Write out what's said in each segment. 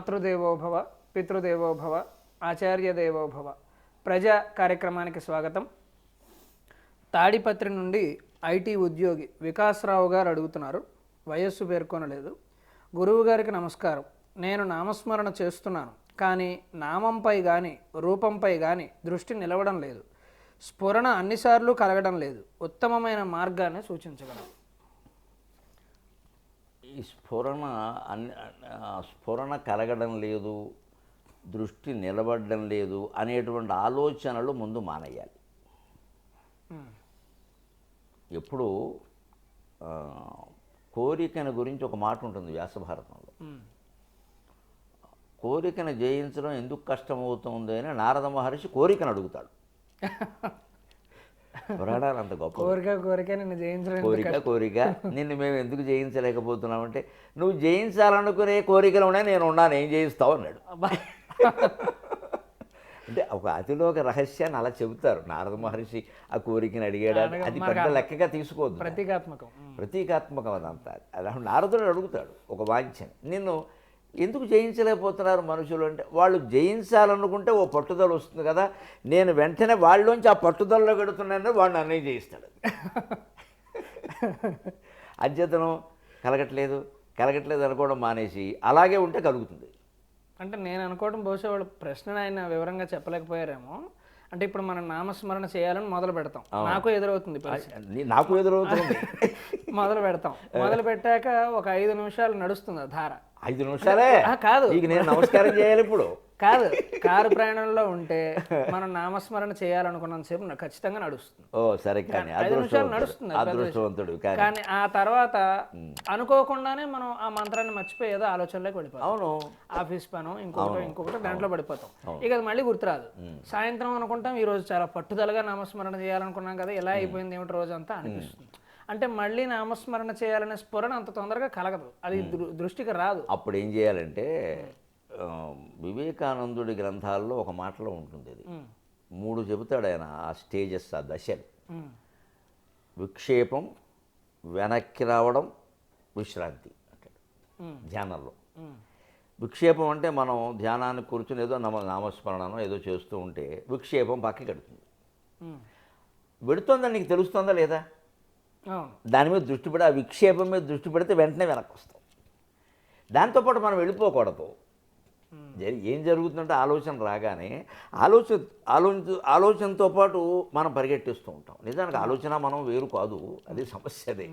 మాతృదేవోభవ, పితృదేవోభవ, ఆచార్యదేవోభవ ప్రజా కార్యక్రమానికి స్వాగతం. తాడిపత్రి నుండి ఐటీ ఉద్యోగి వికాసరావు గారు అడుగుతున్నారు. వయస్సు పేర్కొనలేదు. గురువు గారికి నమస్కారం. నేను నామస్మరణ చేస్తున్నాను, కానీ నామంపై కానీ రూపంపై కానీ దృష్టి నిలవడం లేదు. స్ఫురణ అన్నిసార్లు కలగడం లేదు. ఉత్తమమైన మార్గాన్ని సూచించగలరు. ఈ స్ఫురణ కలగడం లేదు, దృష్టి నిలబడడం లేదు అనేటువంటి ఆలోచనలు ముందు మానేయాలి. ఎప్పుడు కోరికను గురించి ఒక మాట ఉంటుంది వ్యాసభారతంలో. కోరికను జయించడం ఎందుకు కష్టమవుతుంది అని నారద మహర్షి కోరికను అడుగుతాడు. పురాణాలు అంత గొప్ప. కోరిక నిన్ను మేము ఎందుకు జయించలేకపోతున్నామంటే, నువ్వు జయించాలనుకునే కోరికలు ఉన్నాయి, నేను ఉన్నాను, ఏం చేయిస్తావు అన్నాడు. అంటే ఒక అతిలోక రహస్యాన్ని అలా చెబుతారు. నారద మహర్షి ఆ కోరికను అడిగాడు, అది పెద్ద లెక్కగా తీసుకోవద్దు, ప్రతీకాత్మకం అదంతా. అలా నారదుడు అడుగుతాడు ఒక వాంఛని, నిన్ను ఎందుకు జయించలేకపోతున్నారు మనుషులు అంటే, వాళ్ళు జయించాలనుకుంటే ఓ పట్టుదల వస్తుంది కదా, నేను వెంటనే వాళ్ళలోంచి ఆ పట్టుదలలో గడుతున్నానని వాడిని అన్నయ్య చేయిస్తాడు. అధ్యతనం కలగట్లేదు అనుకోవడం మానేసి అలాగే ఉంటే కలుగుతుంది. అంటే నేను అనుకోవడం బహుశా వాళ్ళు ప్రశ్న ఆయన వివరంగా చెప్పలేకపోయారేమో. అంటే ఇప్పుడు మనం నామస్మరణ చేయాలని మొదలు పెడతాం, నాకు ఎదురవుతుంది మొదలు పెడతాం. మొదలు పెట్టాక ఒక 5 నిమిషాలు నడుస్తుంది ఆ ధార. 5 నిమిషాలే కాదు, నేను నమస్కారం చేయాలి ఇప్పుడు కాదు. కారు ప్రయాణంలో ఉంటే మనం నామస్మరణ చేయాలనుకున్నంత సేపు ఖచ్చితంగా నడుస్తుంది. ఓ సరే, కానీ 5 నిమిషాలు నడుస్తుంది అదృష్టవంతుడు. కానీ ఆ తర్వాత అనుకోకుండానే మనం ఆ మంత్రాన్ని మర్చిపోయి ఏదో ఆలోచనలోకి పడిపోతాం. అవును, ఆఫీస్ పను ఇంకొకటి దాంట్లో పడిపోతాం. ఇక అది మళ్ళీ గుర్తురాదు. సాయంత్రం అనుకుంటాం, ఈ రోజు చాలా పట్టుదలగా నామస్మరణ చేయాలనుకున్నాం కదా, ఎలా అయిపోయింది ఏమిటి రోజు అంతా అనిపిస్తుంది. అంటే మళ్ళీ నామస్మరణ చేయాలనే స్ఫురణ అంత తొందరగా కలగదు, అది దృష్టికి రాదు. అప్పుడు ఏం చేయాలంటే, వివేకానందుడి గ్రంథాల్లో ఒక మాటలో ఉంటుంది, అది 3 చెబుతాడు ఆయన, ఆ స్టేజెస్, ఆ దశలు. విక్షేపం, వెనక్కి రావడం, విశ్రాంతి అంటాడు ధ్యానంలో. విక్షేపం అంటే మనం ధ్యానాన్ని కూర్చుని ఏదో నామస్మరణను ఏదో చేస్తూ ఉంటే విక్షేపం పక్కకి కడుతుంది. వెడుతుందని నీకు తెలుస్తుందా లేదా, దాని మీద దృష్టి పెడి, ఆ విక్షేపం మీద దృష్టి పెడితే వెంటనే వెనక్కి వస్తాం. దాంతోపాటు మనం వెళ్ళిపోకూడదు. ఏం జరుగుతుందంటే ఆలోచన రాగానే ఆలోచనతో పాటు మనం పరిగెట్టేస్తూ ఉంటాం. నిజానికి ఆలోచన మనం వేరు కాదు, అది సమస్య, అదే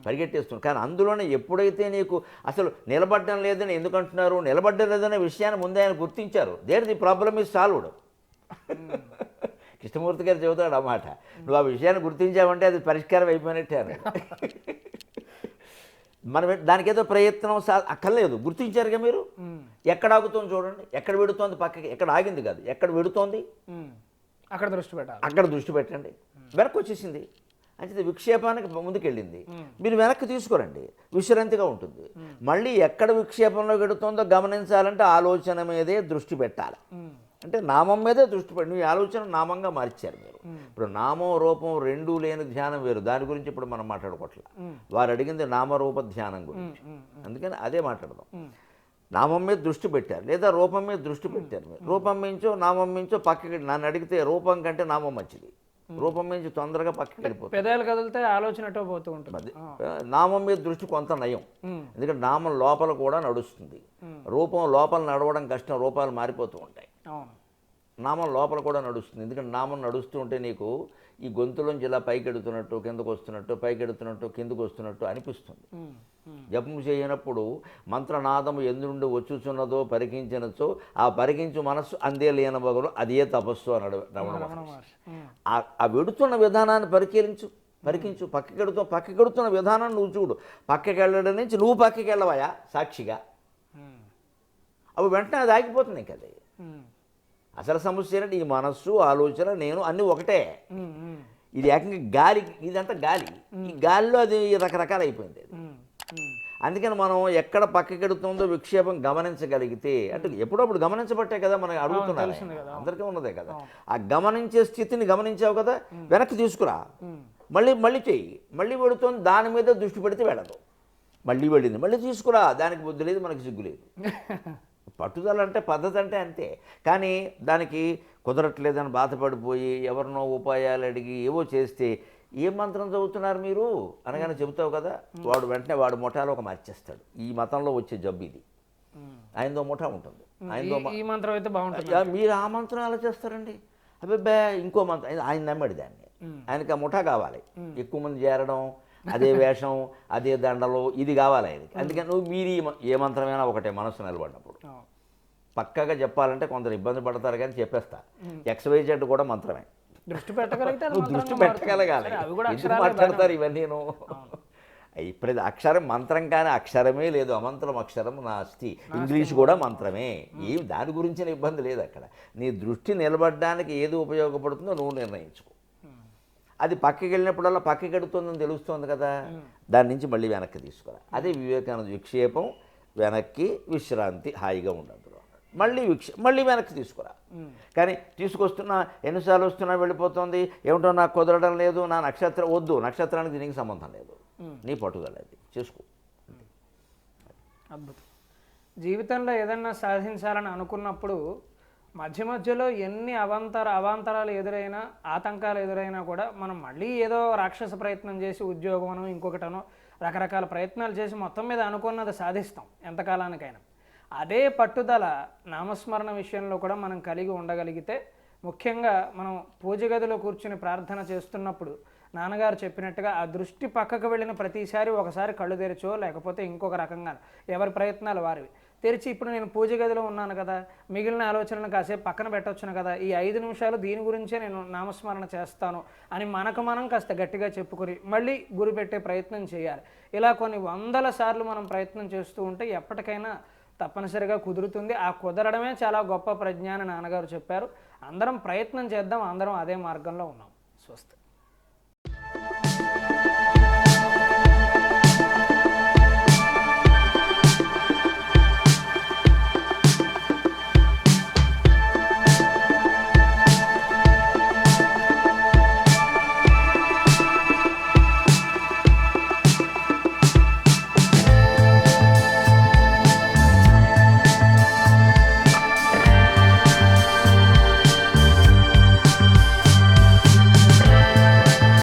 పరిగెట్టేస్తాం. కానీ అందులోనే ఎప్పుడైతే నీకు అసలు నిలబడడం లేదని ఎందుకంటున్నారు, నిలబడడం లేదనే విషయాన్ని ముందే ఆయన గుర్తించారు. There the problem is solved. Krishnamurthy garu చెబుతాడు అన్నమాట, నువ్వు ఆ విషయాన్ని గుర్తించావంటే అది పరిష్కారం అయిపోయినట్టే అని. మనం దానికి ఏదో ప్రయత్నం అక్కర్లేదు, గుర్తించారుగా మీరు. ఎక్కడ ఆగుతుంది చూడండి, ఎక్కడ వెడుతోంది పక్కకి, ఎక్కడ ఆగింది కాదు, ఎక్కడ వెడుతోంది అక్కడ దృష్టి పెట్టండి. వెనక్కి వచ్చేసింది అంటే విక్షేపానికి ముందుకెళ్ళింది, మీరు వెనక్కి తీసుకురండి, విశ్రాంతిగా ఉంటుంది. మళ్ళీ ఎక్కడ విక్షేపంలో వెడుతోందో గమనించాలంటే ఆలోచన మీదే దృష్టి పెట్టాలి. అంటే నామం మీదే దృష్టి పెట్టి, నువ్వు ఆలోచన నామంగా మార్చారు మీరు. ఇప్పుడు నామం రూపం రెండూ లేని ధ్యానం వేరు, దాని గురించి ఇప్పుడు మనం మాట్లాడుకోవట్లేదు. వారు అడిగింది నామరూప ధ్యానం గురించి, అందుకని అదే మాట్లాడదాం. నామం మీద దృష్టి పెట్టారు, లేదా రూపం మీద దృష్టి పెట్టారు. మీరు రూపం మించో నామం మించో పక్కకి, నన్ను అడిగితే రూపం కంటే నామం మంచిది. రూపం మించి తొందరగా పక్కకి వెళ్ళిపోతుంది, పెదాలు కదిలితే ఆలోచన పోతూ ఉంటుంది. నామం మీద దృష్టి కొంత నయం, ఎందుకంటే నామం లోపల కూడా నడుస్తుంది. రూపం లోపల నడవడం కష్టం, రూపాలు మారిపోతూ ఉంటాయి. నామం లోపల కూడా నడుస్తుంది, ఎందుకంటే నామం నడుస్తూ ఉంటే నీకు ఈ గొంతులోంచి ఇలా పైకెడుతున్నట్టు కిందకు వస్తున్నట్టు, పైకెడుతున్నట్టు కిందకు వస్తున్నట్టు అనిపిస్తుంది. జపం చేయనప్పుడు మంత్రనాదము ఎందుండి వచ్చుచున్నదో పరికించినచో ఆ పరికించు మనస్సు అందే లేనబగను, అదే తపస్సు అన్నాడు రమణ మహర్షి. ఆ వెడుతున్న విధానాన్ని పరికించు, పక్కకెడుతున్న విధానాన్ని నువ్వు చూడు. పక్కకి వెళ్ళడం నుంచి నువ్వు పక్కకి వెళ్ళవయా సాక్షిగా, అవి వెంటనే అది ఆగిపోతుంది. ఇంక అది అసలు సమస్య ఏంటంటే, ఈ మనస్సు ఆలోచన నేను అన్నీ ఒకటే. ఇది ఏకంగా గాలి, ఇదంతా గాలి, ఈ గాలిలో అది రకరకాల అయిపోయింది. అందుకని మనం ఎక్కడ పక్కకెడుతుందో విక్షేపం గమనించగలిగితే, అంటే ఎప్పుడప్పుడు గమనించబట్టే కదా మనం అడుగుతున్నారు, అందరికీ ఉన్నదే కదా. ఆ గమనించే స్థితిని గమనించావు కదా, వెనక్కి తీసుకురా, మళ్ళీ చెయ్యి. మళ్ళీ వెడుతుంది, దాని మీద దృష్టి పెడితే వెళ్ళదు. మళ్ళీ వెళ్ళింది, మళ్ళీ తీసుకురా, దానికి బుద్ధి లేదు, మనకి సిగ్గు లేదు. పట్టుదల అంటే పద్ధతి అంటే అంతే. కానీ దానికి కుదరట్లేదని బాధపడిపోయి ఎవరినో ఉపాయాలు అడిగి ఏవో చేస్తే ఏ మంత్రం చదువుతున్నారు మీరు అనగానే చెబుతావు కదా, వాడు వెంటనే వాడు ముఠాలో ఒక మార్చేస్తాడు. ఈ మతంలో వచ్చే జబ్బు ఇది. ఆయనదో ముఠా ఉంటుంది, ఆయనదో ఈ మంత్రం అయితే బాగుంటుంది. మీరు ఆ మంత్రం ఎలా చేస్తారండి, అబ్బాయి ఇంకో మంత్రం, ఆయన నమ్మడి దాన్ని. ఆయనకి ఆ ముఠా కావాలి, ఎక్కువ మంది చేరడం, అదే వేషం, అదే దండలు, ఇది కావాలి ఆయనకి. అందుకని నువ్వు మీరు ఏ మంత్రమైనా ఒకటే మనసు నిలబడినప్పుడు. పక్కగా చెప్పాలంటే కొందరు ఇబ్బంది పడతారు కానీ చెప్పేస్తా, XYZ కూడా మంత్రమే. దృష్టి పెట్టగలిగితే నువ్వు దృష్టి పెట్టగలగాలి. ఎందుకు మాట్లాడతారు ఇవన్నీ? ఇప్పుడు అక్షరం మంత్రం కానీ అక్షరమే లేదు, అమంత్రం అక్షరం నాస్తి. ఇంగ్లీష్ కూడా మంత్రమే. ఏం దాని గురించిన ఇబ్బంది లేదు అక్కడ. నీ దృష్టి నిలబడడానికి ఏది ఉపయోగపడుతుందో నువ్వు నిర్ణయించుకో. అది పక్కకి వెళ్ళినప్పుడల్లా పక్కకి ఎడుతుందని తెలుస్తుంది కదా, దాని నుంచి మళ్ళీ వెనక్కి తీసుకురా. అదే వివేకానంద విక్షేపం, వెనక్కి విశ్రాంతి, హాయిగా ఉండదు. మళ్ళీ వెనక్కి తీసుకురా. కానీ తీసుకొస్తున్నా, ఎన్నిసార్లు వస్తున్నా వెళ్ళిపోతుంది, ఏమిటో నాకు కుదరడం లేదు, నా నక్షత్రం వద్దు, నక్షత్రానికి దీనికి సంబంధం లేదు, నీ పట్టుదల అది చేసుకో. అద్భుతం. జీవితంలో ఏదన్నా సాధించాలని అనుకున్నప్పుడు మధ్యలో ఎన్ని అవాంతరాలు ఎదురైనా, ఆతంకాలు ఎదురైనా కూడా మనం మళ్ళీ ఏదో రాక్షస ప్రయత్నం చేసి ఉద్యోగమనో ఇంకొకటనో రకరకాల ప్రయత్నాలు చేసి మొత్తం మీద అనుకున్నది సాధిస్తాం ఎంతకాలానికైనా. అదే పట్టుదల నామస్మరణ విషయంలో కూడా మనం కలిగి ఉండగలిగితే, ముఖ్యంగా మనం పూజ గదిలో కూర్చుని ప్రార్థన చేస్తున్నప్పుడు నాన్నగారు చెప్పినట్టుగా ఆ దృష్టి పక్కకు వెళ్ళిన ప్రతిసారి ఒకసారి కళ్ళు తెరిచో లేకపోతే ఇంకొక రకంగా ఎవరి ప్రయత్నాలు వారివి తెరిచి, ఇప్పుడు నేను పూజ గదిలో ఉన్నాను కదా, మిగిలిన ఆలోచనలు కాసేపు పక్కన పెట్టొచ్చును కదా, ఈ 5 నిమిషాలు దీని గురించే నేను నామస్మరణ చేస్తాను అని మనకు మనం కాస్త గట్టిగా చెప్పుకొని మళ్ళీ గురి పెట్టే ప్రయత్నం చేయాలి. ఇలా కొన్ని వందల సార్లు మనం ప్రయత్నం చేస్తూ ఉంటే ఎప్పటికైనా తప్పనిసరిగా కుదురుతుంది. ఆ కుదరడమే చాలా గొప్ప ప్రజ్ఞ అని నాన్నగారు చెప్పారు. అందరం ప్రయత్నం చేద్దాం, అందరం అదే మార్గంలో ఉన్నాం. స్వస్తి.